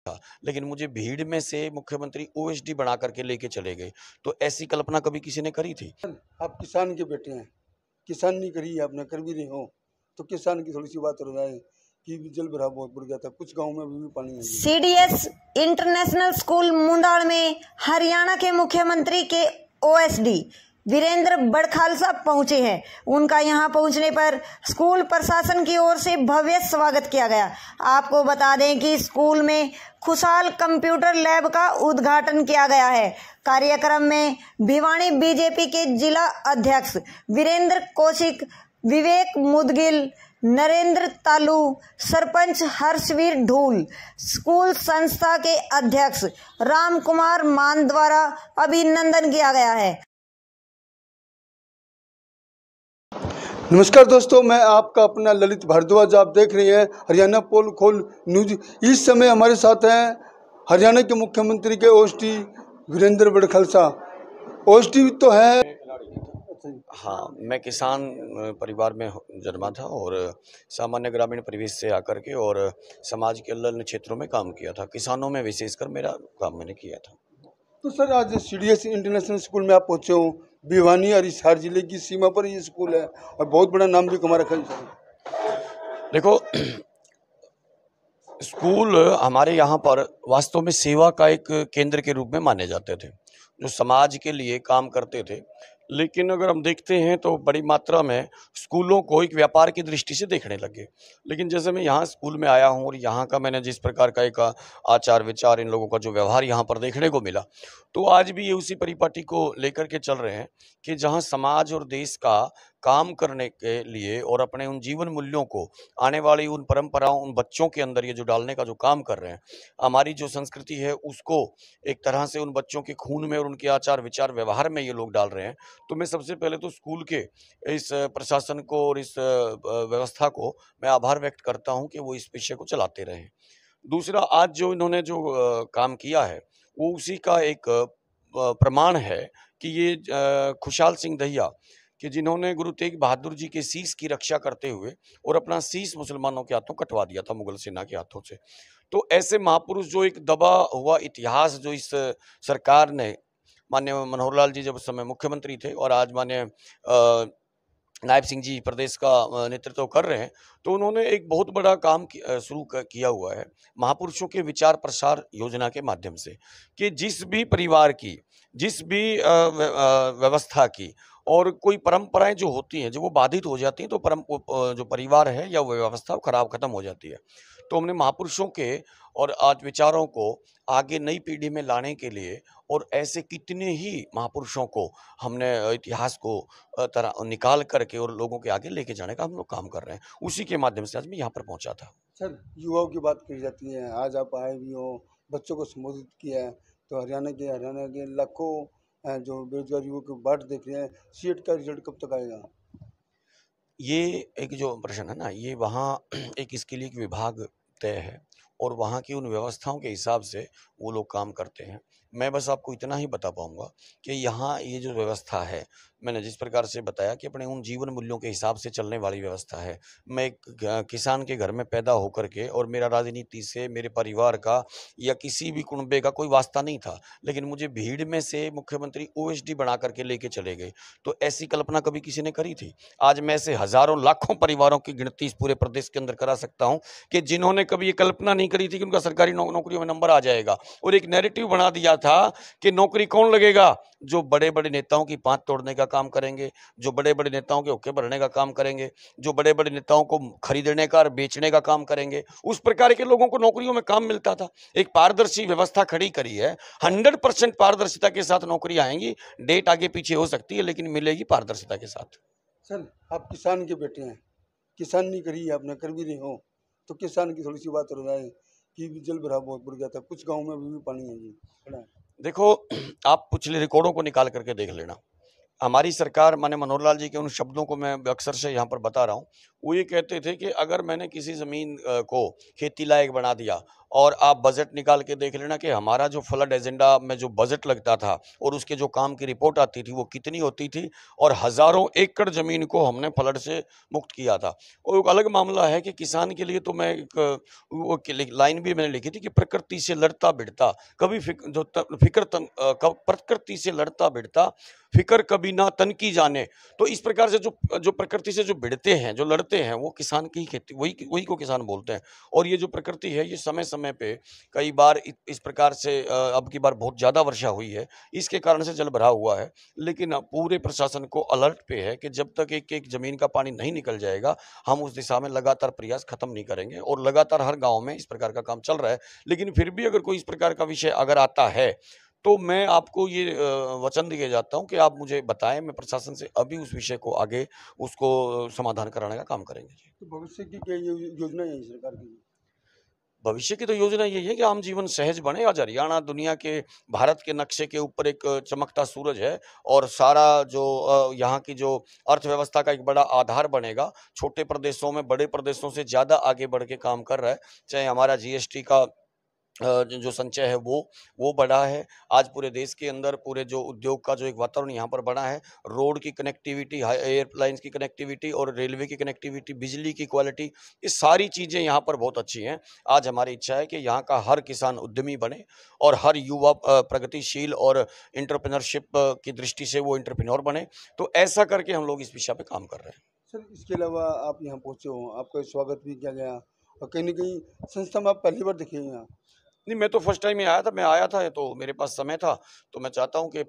था, लेकिन मुझे भीड़ में से मुख्यमंत्री ओएसडी बना करके लेके चले गए। तो ऐसी कल्पना कभी किसी ने करी थी? आप किसान के बेटे हैं, किसान नहीं करी है आपने, कर भी रहे हो, तो किसान की थोड़ी सी बात हो जाए कि जल भराव बहुत बढ़ गया था, कुछ गाँव में अभी भी पानी है। सीडीएस इंटरनेशनल स्कूल मुंडाड़ में हरियाणा के मुख्यमंत्री के ओएसडी वीरेंद्र बड़खालसा पहुंचे हैं। उनका यहां पहुंचने पर स्कूल प्रशासन की ओर से भव्य स्वागत किया गया। आपको बता दें कि स्कूल में खुशहाल कंप्यूटर लैब का उद्घाटन किया गया है। कार्यक्रम में भिवानी बीजेपी के जिला अध्यक्ष वीरेंद्र कौशिक, विवेक मुदगिल, नरेंद्र तालू, सरपंच हर्षवीर ढूल, स्कूल संस्था के अध्यक्ष राम कुमार मान द्वारा अभिनंदन किया गया है। नमस्कार दोस्तों, मैं आपका अपना ललित भारद्वाज। आप देख रहे हैं हरियाणा पोल खोल न्यूज। इस समय हमारे साथ हैं हरियाणा के मुख्यमंत्री के ओएसडी वीरेंद्र बड़खालसा। ओएसडी तो है। हाँ, मैं किसान परिवार में जन्मा था और सामान्य ग्रामीण परिवेश से आकर के और समाज के अन्य क्षेत्रों में काम किया था। किसानों में विशेषकर मेरा काम मैंने किया था। तो सर, आज सीडीएस इंटरनेशनल स्कूल में आप पहुंचे हो। भिवानी और हिसार जिले की सीमा पर ये स्कूल है और बहुत बड़ा नाम भी कमा रखा है सर। देखो, स्कूल हमारे यहाँ पर वास्तव में सेवा का एक केंद्र के रूप में माने जाते थे, जो समाज के लिए काम करते थे। लेकिन अगर हम देखते हैं तो बड़ी मात्रा में स्कूलों को एक व्यापार की दृष्टि से देखने लगे। लेकिन जैसे मैं यहाँ स्कूल में आया हूँ और यहाँ का मैंने जिस प्रकार का एक आचार विचार, इन लोगों का जो व्यवहार यहाँ पर देखने को मिला, तो आज भी ये उसी परिपाटी को लेकर के चल रहे हैं कि जहाँ समाज और देश का काम करने के लिए और अपने उन जीवन मूल्यों को, आने वाली उन परंपराओं, उन बच्चों के अंदर ये जो डालने का जो काम कर रहे हैं, हमारी जो संस्कृति है उसको एक तरह से उन बच्चों के खून में और उनके आचार विचार व्यवहार में ये लोग डाल रहे हैं। तो मैं सबसे पहले तो स्कूल के इस प्रशासन को और इस व्यवस्था को मैं आभार व्यक्त करता हूं कि वो इस विषय को चलाते रहे। दूसरा, आज जो इन्होंने जो काम किया है वो उसी का एक प्रमाण है कि ये खुशहाल सिंह दहिया कि जिन्होंने गुरु तेग बहादुर जी के शीश की रक्षा करते हुए और अपना शीश मुसलमानों के हाथों कटवा दिया था, मुगल सेना के हाथों से। तो ऐसे महापुरुष, जो एक दबा हुआ इतिहास जो इस सरकार ने, माननीय मनोहर लाल जी जब उस समय मुख्यमंत्री थे और आज माननीय नायब सिंह जी प्रदेश का नेतृत्व कर रहे हैं, तो उन्होंने एक बहुत बड़ा काम शुरू किया हुआ है महापुरुषों के विचार प्रसार योजना के माध्यम से, कि जिस भी परिवार की, जिस भी व्यवस्था की और कोई परंपराएं जो होती हैं, जो वो बाधित हो जाती हैं, तो जो परिवार है या वो व्यवस्था खराब खत्म हो जाती है। तो हमने महापुरुषों के और आज विचारों को आगे नई पीढ़ी में लाने के लिए और ऐसे कितने ही महापुरुषों को हमने इतिहास को तरह निकाल करके और लोगों के आगे लेके जाने का हम लोग काम कर रहे हैं। उसी के माध्यम से आज मैं यहाँ पर पहुँचा था। सर, युवाओं की बात करी जाती है, आज आप आए भी हो, बच्चों को संबोधित किया है, तो हरियाणा के लाखों जो बेरोजगार युवक की बाट देख रहे हैं, सीएट का रिजल्ट कब तक आएगा? ये एक जो प्रश्न है ना, ये वहाँ एक इसके लिए एक विभाग तय है और वहाँ की उन व्यवस्थाओं के हिसाब से वो लोग काम करते हैं। मैं बस आपको इतना ही बता पाऊंगा कि यहाँ ये जो व्यवस्था है, मैंने जिस प्रकार से बताया कि अपने उन जीवन मूल्यों के हिसाब से चलने वाली व्यवस्था है। मैं एक किसान के घर में पैदा होकर के, और मेरा राजनीति से, मेरे परिवार का या किसी भी कुनबे का कोई वास्ता नहीं था, लेकिन मुझे भीड़ में से मुख्यमंत्री ओएसडी बना करके लेके चले गए। तो ऐसी कल्पना कभी किसी ने करी थी? आज मैं ऐसे हजारों लाखों परिवारों की गिनती इस पूरे प्रदेश के अंदर करा सकता हूं कि जिन्होंने कभी ये कल्पना नहीं करी थी कि उनका सरकारी नौकरियों में नंबर आ जाएगा, और एक नैरेटिव बना दिया था कि नौकरी कौन लगेगा? जो बड़े बड़े नेताओं की पांत तोड़ने का काम करेंगे, जो बड़े बड़े नेताओं के हुक्के भरने का काम करेंगे, जो बड़े बड़े नेताओं को खरीदने का और बेचने का काम करेंगे, उस प्रकार के लोगों को नौकरियों में काम मिलता था। एक पारदर्शी व्यवस्था खड़ी करी है, 100% पारदर्शिता के साथ नौकरी आएंगी। डेट आगे पीछे हो सकती है लेकिन मिलेगी पारदर्शिता के साथ। सर, आप किसान के बेटे हैं, किसान नहीं करी है आपने, कर भी रहे हो, तो किसान की थोड़ी सी बात हो जाए कि जल भराव बहुत बढ़ गया था, कुछ गाँव में अभी भी पानी है जी। देखो, आप पिछले रिकॉर्डों को निकाल करके देख लेना। हमारी सरकार, माने मनोहर लाल जी के उन शब्दों को मैं अक्सर से यहाँ पर बता रहा हूँ, वो ये कहते थे कि अगर मैंने किसी ज़मीन को खेती लायक बना दिया और आप बजट निकाल के देख लेना कि हमारा जो फ्लड एजेंडा में जो बजट लगता था और उसके जो काम की रिपोर्ट आती थी वो कितनी होती थी, और हज़ारों एकड़ ज़मीन को हमने फ्लड से मुक्त किया था। और एक अलग मामला है कि किसान के लिए तो मैं एक वो लाइन भी मैंने लिखी थी कि प्रकृति से लड़ता भिड़ता कभी प्रकृति से लड़ता भिड़ता फिक्र कभी ना तन की जाने। तो इस प्रकार से जो प्रकृति से जो भिड़ते हैं, जो लड़ते हैं, वो किसान की खेती, वही को किसान बोलते हैं। और ये जो प्रकृति है, ये समय समय पे कई बार इस प्रकार से अब की बार बहुत ज़्यादा वर्षा हुई है, इसके कारण से जल भरा हुआ है। लेकिन पूरे प्रशासन को अलर्ट पे है कि जब तक एक एक ज़मीन का पानी नहीं निकल जाएगा, हम उस दिशा में लगातार प्रयास खत्म नहीं करेंगे। और लगातार हर गाँव में इस प्रकार का काम चल रहा है। लेकिन फिर भी अगर कोई इस प्रकार का विषय अगर आता है, तो मैं आपको ये वचन दिए जाता हूँ कि आप मुझे बताएं, मैं प्रशासन से अभी उस विषय को आगे उसको समाधान कराने का काम करेंगे जी। तो भविष्य की क्या योजना है सरकार की? भविष्य की तो योजना यही है कि आम जीवन सहज बने। आज हरियाणा दुनिया के, भारत के नक्शे के ऊपर एक चमकता सूरज है और सारा जो यहाँ की जो अर्थव्यवस्था का एक बड़ा आधार बनेगा। छोटे प्रदेशों में बड़े प्रदेशों से ज़्यादा आगे बढ़ के काम कर रहा है। चाहे हमारा GST का जो संचय है वो बढ़ा है। आज पूरे देश के अंदर पूरे जो उद्योग का जो एक वातावरण यहाँ पर बना है, रोड की कनेक्टिविटी, एयरलाइंस की कनेक्टिविटी और रेलवे की कनेक्टिविटी, बिजली की क्वालिटी, ये सारी चीज़ें यहाँ पर बहुत अच्छी हैं। आज हमारी इच्छा है कि यहाँ का हर किसान उद्यमी बने और हर युवा प्रगतिशील और एंटरप्रेन्योरशिप की दृष्टि से वो एंटरप्रेन्योर बने। तो ऐसा करके हम लोग इस विषय पे काम कर रहे हैं। सर, इसके अलावा आप यहाँ पहुँचे हो, आपका स्वागत भी किया गया और कहीं न कहीं संस्था में आप पहली बार दिखे यहाँ? नहीं, मैं तो फर्स्ट टाइम ही आया था। मैं आया था तो मेरे पास समय था, तो मैं चाहता हूँ कि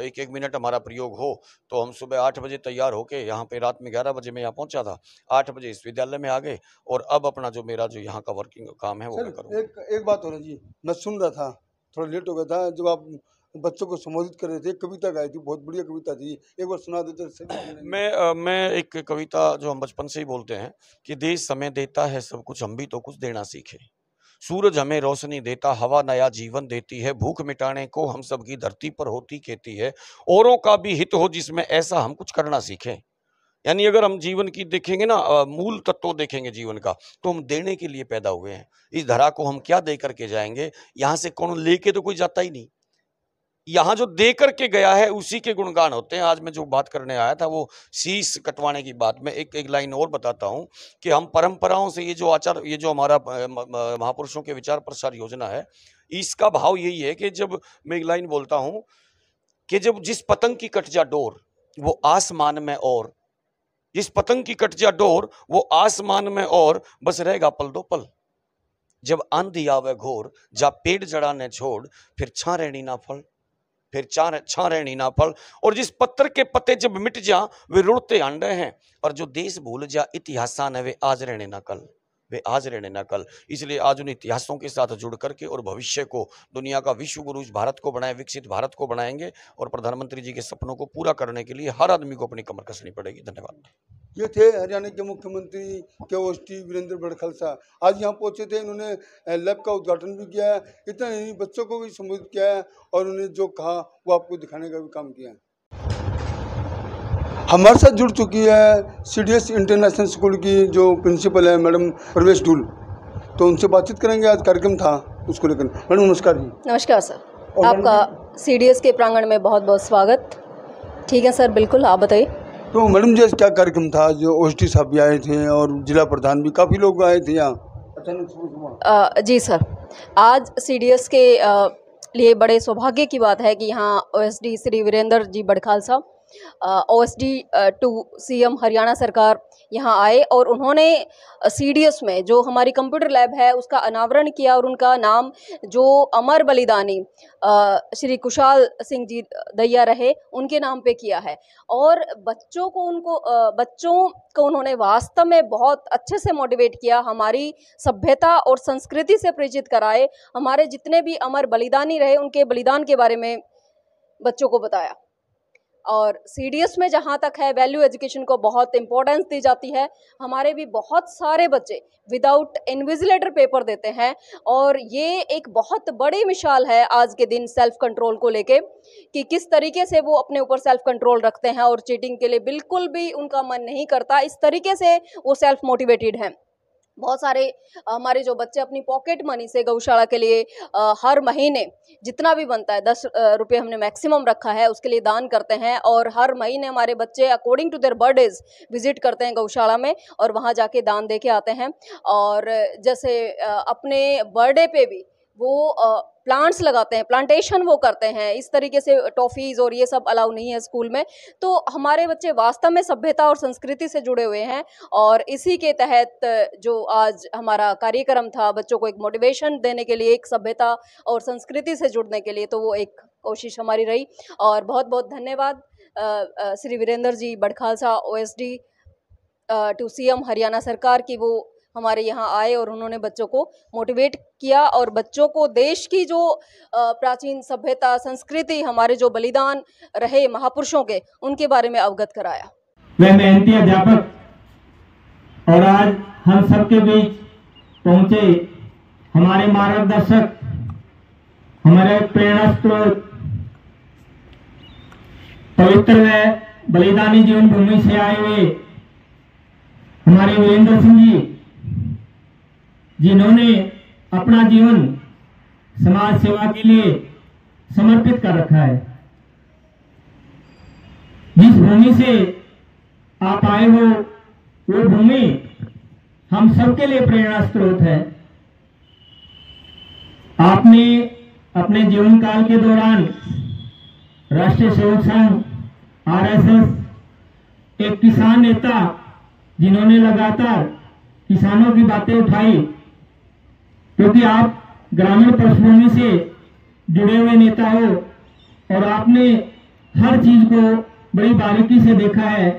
एक एक मिनट हमारा प्रयोग हो। तो हम सुबह 8 बजे तैयार होके यहाँ पे, रात में 11 बजे मैं यहाँ पहुँचा था। 8 बजे इस विद्यालय में आ गए और अब अपना जो मेरा जो यहाँ का वर्किंग काम है वो मैं सर, करूँगा। एक बात हो रही जी, मैं सुन रहा था, थोड़ा लेट हो गया था, जब आप बच्चों को संबोधित कर रहे थे, कविता गाई थी, बहुत बढ़िया कविता थी, एक बार सुना देते सर। मैं एक कविता जो हम बचपन से ही बोलते हैं कि देश समय देता है सब कुछ, हम भी तो कुछ देना सीखे। सूरज हमें रोशनी देता, हवा नया जीवन देती है, भूख मिटाने को हम सबकी धरती पर होती खेती है, औरों का भी हित हो जिसमें ऐसा हम कुछ करना सीखें। यानी अगर हम जीवन की देखेंगे ना, मूल तत्व देखेंगे जीवन का, तो हम देने के लिए पैदा हुए हैं। इस धरा को हम क्या दे करके जाएंगे? यहाँ से कौन लेके तो कोई जाता ही नहीं। यहाँ जो दे करके गया है उसी के गुणगान होते हैं। आज मैं जो बात करने आया था वो शीश कटवाने की बात में एक लाइन और बताता हूँ कि हम परंपराओं से ये जो आचार, ये जो हमारा महापुरुषों के विचार प्रसार योजना है, इसका भाव यही है कि जब मैं एक लाइन बोलता हूँ कि जब जिस पतंग की कट जा डोर वो आसमान में, और जिस पतंग की कट जा डोर वो आसमान में, और बस रहेगा पल दो पल। जब आंधी आवे घोर जा पेड़ जड़ाने छोड़, फिर छां रहनी ना फल, फिर छां रहनी ना फल। और जिस पत्थर के पत्ते जब मिट जा वे रुड़ते अंडे हैं, पर जो देश भूल जा इतिहासा ने वे आज रहने ना कल, वे आज रहने ना कल। इसलिए आज उन इतिहासों के साथ जुड़ करके और भविष्य को दुनिया का विश्व गुरु इस भारत को बनाए, विकसित भारत को बनाएंगे और प्रधानमंत्री जी के सपनों को पूरा करने के लिए हर आदमी को अपनी कमर कसनी पड़ेगी। धन्यवाद। ये थे हरियाणा के मुख्यमंत्री के OSD वीरेंद्र बड़खालसा। आज यहाँ पहुँचे थे, इन्होंने लैब का उद्घाटन भी किया है, इतना नहीं बच्चों को भी संबोधित किया है और उन्हें जो कहा वो आपको दिखाने का भी काम किया है। हमारे साथ जुड़ चुकी है CDS इंटरनेशनल स्कूल की जो प्रिंसिपल है मैडम प्रवेश डूल, तो उनसे बातचीत करेंगे। आज कार्यक्रम था उसको लेकर। मैडम नमस्कार जी। नमस्कार सर, आपका CDS के प्रांगण में बहुत बहुत स्वागत। ठीक है सर, बिल्कुल आप बताइए। तो मैडम जी, क्या कार्यक्रम था? जो OSD साहब भी आए थे और जिला प्रधान भी, काफ़ी लोग आए थे यहाँ अचानक। जी सर, आज CDS के लिए बड़े सौभाग्य की बात है कि यहाँ OSD Shri Virender ji Badkhalsa OSD to CM Haryana सरकार यहाँ आए और उन्होंने CDS में जो हमारी कंप्यूटर लैब है उसका अनावरण किया और उनका नाम जो अमर बलिदानी श्री कुशाल सिंह जी दैया रहे उनके नाम पे किया है। और बच्चों को उन्होंने वास्तव में बहुत अच्छे से मोटिवेट किया, हमारी सभ्यता और संस्कृति से परिचित कराए, हमारे जितने भी अमर बलिदानी रहे उनके बलिदान के बारे में बच्चों को बताया। और सीडीएस में जहाँ तक है वैल्यू एजुकेशन को बहुत इंपॉर्टेंस दी जाती है। हमारे भी बहुत सारे बच्चे विदाउट इन्विजिलेटर पेपर देते हैं और ये एक बहुत बड़ी मिसाल है आज के दिन सेल्फ कंट्रोल को लेके कि किस तरीके से वो अपने ऊपर सेल्फ कंट्रोल रखते हैं और चीटिंग के लिए बिल्कुल भी उनका मन नहीं करता। इस तरीके से वो सेल्फ मोटिवेटेड हैं। बहुत सारे हमारे जो बच्चे अपनी पॉकेट मनी से गौशाला के लिए हर महीने जितना भी बनता है 10 रुपये हमने मैक्सिमम रखा है उसके लिए दान करते हैं और हर महीने हमारे बच्चे according to their birthdays visit करते हैं गौशाला में और वहाँ जाके दान दे के आते हैं। और जैसे अपने बर्थडे पे भी वो प्लांट्स लगाते हैं, प्लांटेशन वो करते हैं। इस तरीके से टॉफ़ीज़ और ये सब अलाउ नहीं है स्कूल में। तो हमारे बच्चे वास्तव में सभ्यता और संस्कृति से जुड़े हुए हैं और इसी के तहत जो आज हमारा कार्यक्रम था बच्चों को एक मोटिवेशन देने के लिए, एक सभ्यता और संस्कृति से जुड़ने के लिए, तो वो एक कोशिश हमारी रही। और बहुत बहुत धन्यवाद Shri Virender ji Badkhalsa OSD to CM Haryana सरकार की, वो हमारे यहाँ आए और उन्होंने बच्चों को मोटिवेट किया और बच्चों को देश की जो प्राचीन सभ्यता संस्कृति, हमारे जो बलिदान रहे महापुरुषों के, उनके बारे में अवगत कराया। वह मेहनती अध्यापक और आज हम सबके बीच पहुंचे हमारे मार्गदर्शक, हमारे प्रेरणा स्रोत, पवित्र व बलिदानी जीवन भूमि से आए हुए हमारे वीरेंद्र सिंह जी, जिन्होंने अपना जीवन समाज सेवा के लिए समर्पित कर रखा है। जिस भूमि से आप आए हो वो भूमि हम सबके लिए प्रेरणा स्रोत है। आपने अपने जीवन काल के दौरान राष्ट्रीय सेवक संघ RSS, एक किसान नेता जिन्होंने लगातार किसानों की बातें उठाई, क्योंकि आप ग्रामीण पृष्ठभूमि से जुड़े हुए नेता हो और आपने हर चीज को बड़ी बारीकी से देखा है।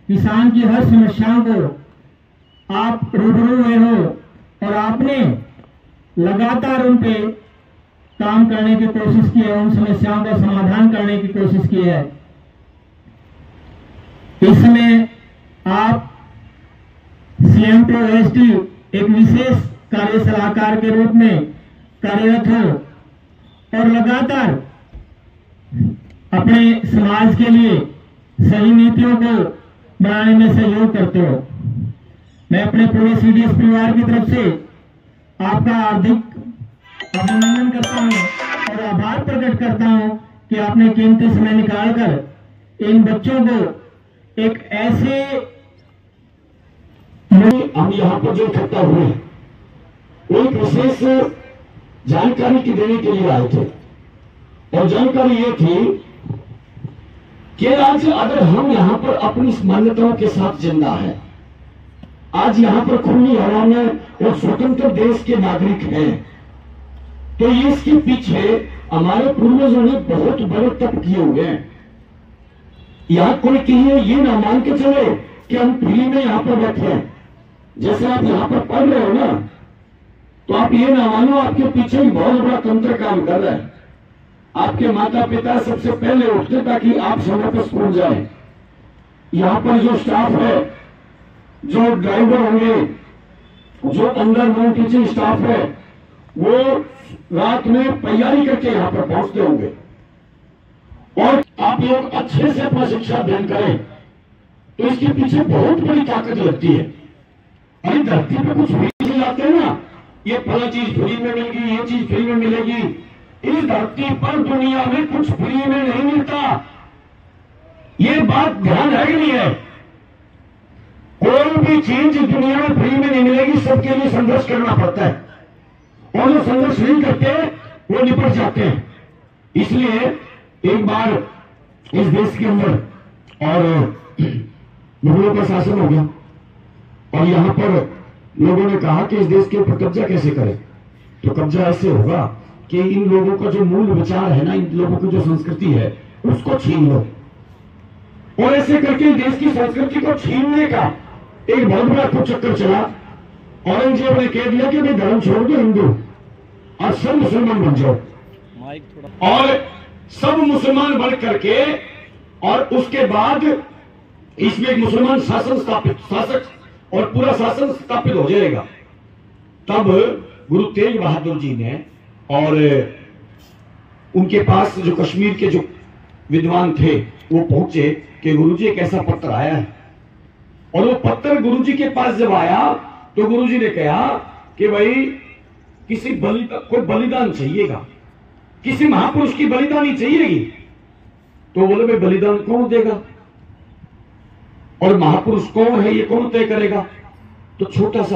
किसान की हर समस्याओं को आप रूबरू हुए हो और आपने लगातार उन पे काम करने की कोशिश की है, उन समस्याओं का समाधान करने की कोशिश की है। इस समय आप CM to OSD एक विशेष कार्य सलाहकार के रूप में कार्यरत हो और लगातार अपने समाज के लिए सही नीतियों को बनाने में सहयोग करते हो। मैं अपने पूरे CDS परिवार की तरफ से आपका हार्दिक अभिनंदन करता हूं और आभार प्रकट करता हूं कि आपने कीमती समय निकालकर इन बच्चों को एक ऐसे हम यहाँ पर जो इकट्ठा हुए एक विशेष जानकारी की देने के लिए आए थे और जानकारी ये थी कि आज अगर हम यहाँ पर अपनी मान्यताओं के साथ जिंदा है, आज यहाँ पर खुली हवा में और स्वतंत्र देश के नागरिक हैं, तो ये इसके पीछे हमारे पूर्वजों ने बहुत बड़े तप किए हुए हैं। यहाँ कोई कहिए ये ना मान के चले कि हम फ्री में यहाँ पर बैठे हैं। जैसे आप यहाँ पर पढ़ रहे हो ना, तो आप ये ना मानो आपके पीछे ही बहुत बड़ा तंत्र काम कर रहा है। आपके माता पिता सबसे पहले उठते ताकि आप समय पर स्कूल जाए। यहाँ पर जो स्टाफ है, जो ड्राइवर होंगे, जो अंदर नॉन टीचिंग स्टाफ है, वो रात में तैयारी करके यहाँ पर पहुंचते होंगे। और आप लोग अच्छे से अपना शिक्षा अध्ययन करें तो इसके पीछे बहुत बड़ी ताकत लगती है। अरे धरती पे कुछ फ्री जाते हैं ना, ये फला चीज फ्री में मिलेगी, ये चीज फ्री में मिलेगी। इस धरती पर दुनिया में कुछ फ्री में नहीं मिलता, ये बात ध्यान रखनी है। कोई भी चीज दुनिया में फ्री में नहीं मिलेगी, सबके लिए संघर्ष करना पड़ता है और जो संघर्ष नहीं करते वो निपट जाते हैं। इसलिए एक बार इस देश के अंदर और मुगलों का शासन हो गया और यहां पर लोगों ने कहा कि इस देश के ऊपर कब्जा कैसे करें। तो कब्जा ऐसे होगा कि इन लोगों का जो मूल विचार है ना, इन लोगों की जो संस्कृति है उसको छीन लो। और ऐसे करके देश की संस्कृति को छीनने का एक बहुत बड़ा कुचक्कर चला। औरंगजेब ने कह दिया कि भाई धर्म छोड़ दो, हिंदू और सब मुसलमान बन जाओ। और सब मुसलमान बन करके और उसके बाद इसमें एक मुसलमान शासक और पूरा शासन स्थापित हो जाएगा। तब गुरु तेग बहादुर जी ने और उनके पास जो कश्मीर के जो विद्वान थे वो पहुंचे कि गुरुजी एक ऐसा पत्र आया है। और वो पत्र गुरुजी के पास जब आया तो गुरुजी ने कहा कि भाई कोई बलिदान चाहिएगा, किसी महापुरुष की बलिदानी चाहिएगी। तो बोले भाई बलिदान कौन देगा और महापुरुष कौन है ये कौन तय करेगा। तो छोटा सा